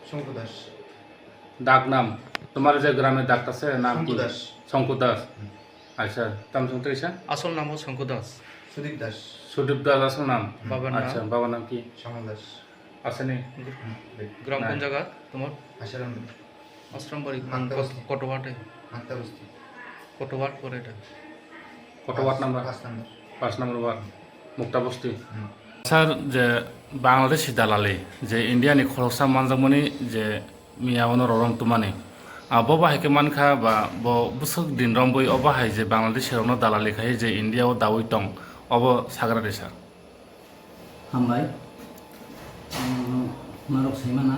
শঙ্কু দাস। ডাক নাম তোমার যে গ্রামে ডাকটা আছে নাম কি? শঙ্কু দাস। শঙ্কু দাস। আচ্ছা তাম শুনতে ইসা আসল নাম হল শঙ্কু দাস। সুদীপ দাস। সুদীপ দাস আসল নাম। বাবার নাম? আচ্ছা বাবার নাম কি? শ্যামল দাস। আসেনি? গ্রাম কোন জায়গা তোমার? আশারাম। আশ্রমবাড়ি মাক্তাবস্তি। কতবাটে? মাক্তাবস্তি। কতবাট পরে এটা? কত ওয়ার্ড নাম্বার? 5 নম্বর। 5 নম্বর ওয়ার্ড মুক্তাবস্তি। স্যার যে বাংলাদেশি দালালি যে ইন্ডিয়ানি খরচা মানজামনি যে মিয়াওনো ররম তুমানি abo bahai manka ba bo busuk din romboi o bahai je bangladesh rono dalali khai je india o dawi tong obo sagra desa হামবাই মারক সাইমানা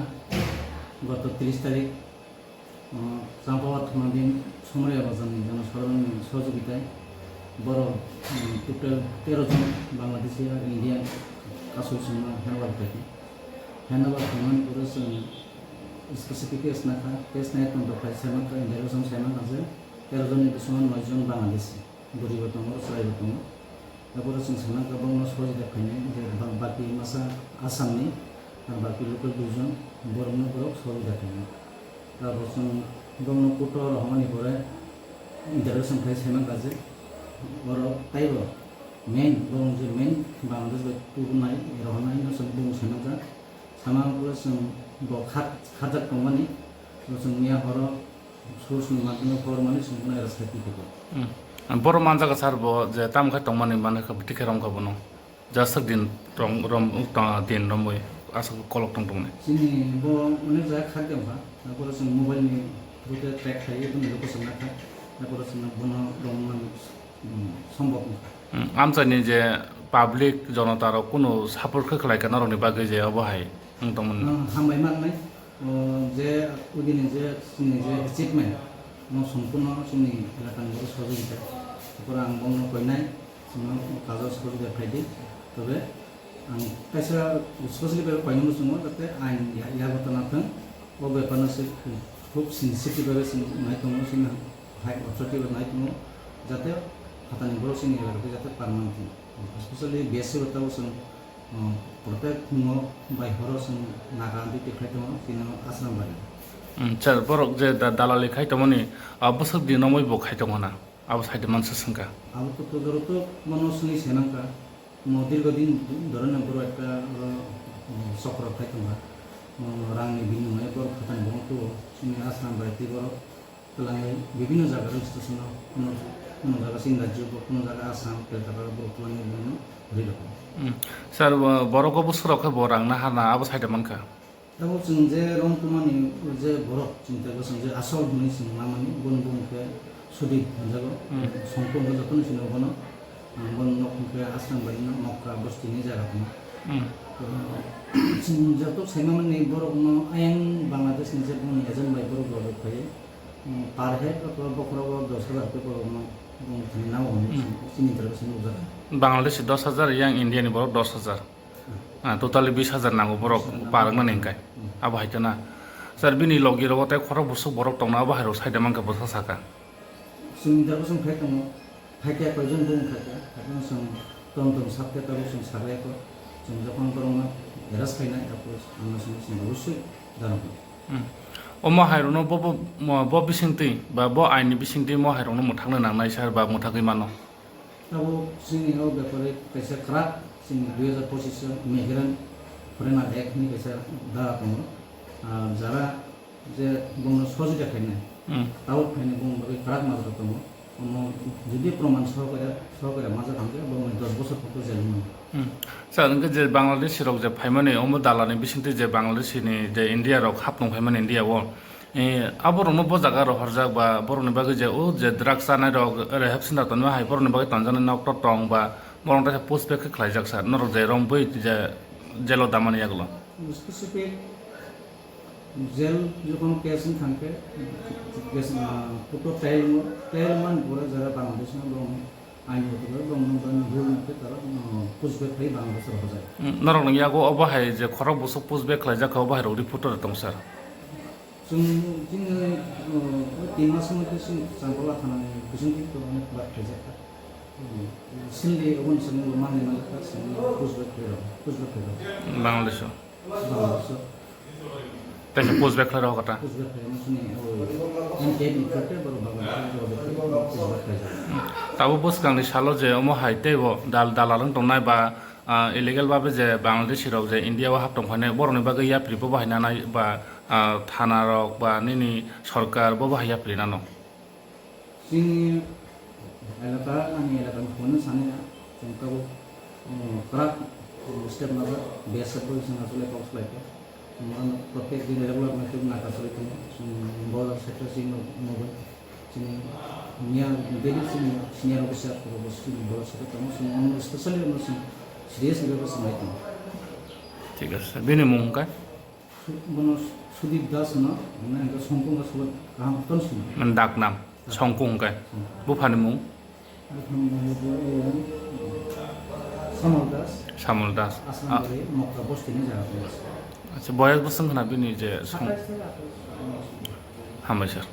গত 30 তারিখ চাম্পাওয়াত থানাধীন সমরিয়া বাজারের জনসাধারণের সহযোগিতায় বড় টোটাল 13 জন বাংলাদেশি আর ইন্ডিয়ান কাসুল সঙ্গে হ্যান্ডওভার খাইমান করে স্পেসিফিক কেস নাখা কেস নাই তো দফাই সেমান কা ইন্টারভিউশন সেমান আছে 13 জনের বিসমান 9 জন বাংলাদেশি গরিব দङ সরাইব দङ তারপরে जों সেমান কা বङ সহযোগিতা খাইনে যে বাকি মাসা আসামনি আর বাকি লোকাল দুজন বরং বড় সহযোগিতা খাইনে তারপর जों বङ কোটো রহমানি পরে ইন্টারভিউশন খাই সেমান কাজে বড় তাইব মেন বङ যে মেন বাংলাদেশ পুরনাই রহমানি ন সব বङ সেমান কা সামান পুরো जों খাজাক দङমানি जों মিয়া হর সুসনি মাধ্যমে ফরমানি সম্পূর্ণ রাজনীতি থেকে बर' मानजागा सार bo je tam khai tongmani mane ka tike rom ka bono jasak din rom din romoi asa kolok tong tong ne जोंनि अनेक जायगा खारदों हा तारপরে जों मबाइलनि थ्रुতে ट्रेक खायो बुंनो लोकेशन नाखा तारপরে जों बनो दंमान सम्भव आमचानि जे पाब्लिक जनतार कोनो सापर्ट खखलायका नरनि बागै जे अबहाय नोंथांमोन हामबाय माननाय जे उदिनि जे जोंनि जे एचिभमेन्ट সম্পূর্ণ जोंनि এলাকাनि बर' সহযোগিতা তারপরে आं बंनो कयनाय जों काजाव सहযোগিতা फायदि तबे आं खायसे स्पेशली बे कयनो जों जाते आइन यागत नाथों ओ बेफोरनो खूब सेंसिटिव भाবে नाय दङ जों हाइ अथॉरिटी नाय दङ जाते हातानि बर' जोंनि एलाकाखौ जाते पारमानेंट स्पेशली बेसि बताव जों प्रत्येक फुङाव बायहर जों नागान्ति देखाय दङ जों आश्रमबारि sir borok je dalali khai tomoni abosok dinomoi bo khai tongona abo saide mansa sangka abo to doroto manusni senangka দীর্ঘদিন ধরে বড় একটা চক্র খাই তোমরা রাংনি বিনিময়ে বড় খাতানি বংতো जोंनि आसाम बायदि बড় लाङै বিভিন্ন জায়গার স্টেশন কোনো জায়গা সিং রাজ্য কোনো জায়গা আসাম কলকাতা বড় লাङै বনো রকম sir borok obosoro khe bo rangna hana abo saide manka दा जों जे रं तुमानि जे बर' चिन्ताखौ जों जे आसल होननानै जों मामानि बन बुंखे सुदि मोनजागौ संपूर्ण जतन सिनाव बनो बन नखुंखे आश्रम बायदिनो मक्का बस्तिनि जायगा दङ जों जत साइमानि बर'नो आयेन बांलादेशनि जे बुंनि एजेन्ट बाय बर' बर' फायो पार हेड अथवा बखराव 10,000 पे बर'नो बुंथि नाव जोंनि इन्टारभिउसन जागोन Bangladesh 10,000 yang indiani borok 10,000 totally 20,000 nango borok parangmani engkai abo haitana sir bini logi rogote khoro busuk borok tongna abo hairo saide manka bosa saka जों इन्टारभिउसन फाय दङ फायके कयजन बुं फायके थारनो जों तम तम साबके ताबो जों साबायको जों जखन बरंना एरास फायनाय तारপর আমরা जों अवश्य জানাবো omo hairono bo bisingti ba bo aini bisingti mo hairono muthangna nangnai sar ba muthagui mano abo जोंनि ओ बेफोरे कैसे खराब जोंनि 2025 मेहरान फरेनार एक्टनि कैसे दा दङ যারা যে বংন সহযোগিতা খাইনাय তাও ফাইনে বং खराब মাজরা दङ যদি প্রমাণ সহকারে মাজা থাকবে বং 10 বছর পর্যন্ত জেল মোন sir nge je bangladesh rok je phaimani omo dalani bisingti je bangladesh ni je india rok hapnong phaimani india wo aborno bo jaga ro horjak ba boroni bagi je o je drugs anai rok re hapsina tonma hai boroni bagi tanjana nok tong ba borong ta post back khlaijak sir norok je rong boi je jelo damani yaglo specific জেল যখন casing থাকে case পুটো trial মান পরে যারা বাংলাদেশে দং আইন হতে দং দং ভুল মতে তারা পুষবে ফাই বাংলাদেশে হয়ে যায় norok ni yago obahay je khorok busuk post back khlaijak obahay ro report tong sir जों जोङो 3 मास मथे जों सानबोला थानानै बिजों अनेक बात खायजाखा सिल्ली अबन संग माने मालका संग पुजबेक বাংলাদেশ बांग्लादेश তাই পোস্ট ব্যাকলার কথা पुजबेक मुसुनि एनके निफ्राटे बर बांग्लादेश पुजबेक তাবো বসকাংনি সালো যে অমো হাইতেও দালালং দंनाय বা ইলিগেল ভাবে যে বাংলাদেশ রক যে ইন্ডিয়াও হাবতং ফানে বরনি বাগে ইয়াপ্রিবো বাহাयनाय বা থানা রক বা নিনি সরকার বো বাহাया প্রিনানো जोंनि एलाका आंनि एलाकानिखौनो सानैया जों गाव क्राक स्टेप नाबा बेसादबो जोंहा जुलाइ पाउस लाइफे जों प्रत्येक दिन रेगुलार मेथड नाका सलिथों जों बर्डार सेक्टर जों नुबाय जोंनि निया बेनि जोंनि सिनियर अफिसारफोरखौ जोंनि बर्डार सेक्टर दङ जों स्पेसियली जों सिरियास लेभेलाव सोंनायदों ঠিক আছে বেনি মুংকাय बनो सुदीप दास न মানে সংকং সব গাম তনসিন মানে ডাক নাম সংকুংকাय বুফানি মুং समल दास সামল দাস आसामबारि मक्का बस्तिनि जायगा আচ্ছা বয়স বসং খানা বেনি যে হামবাই স্যার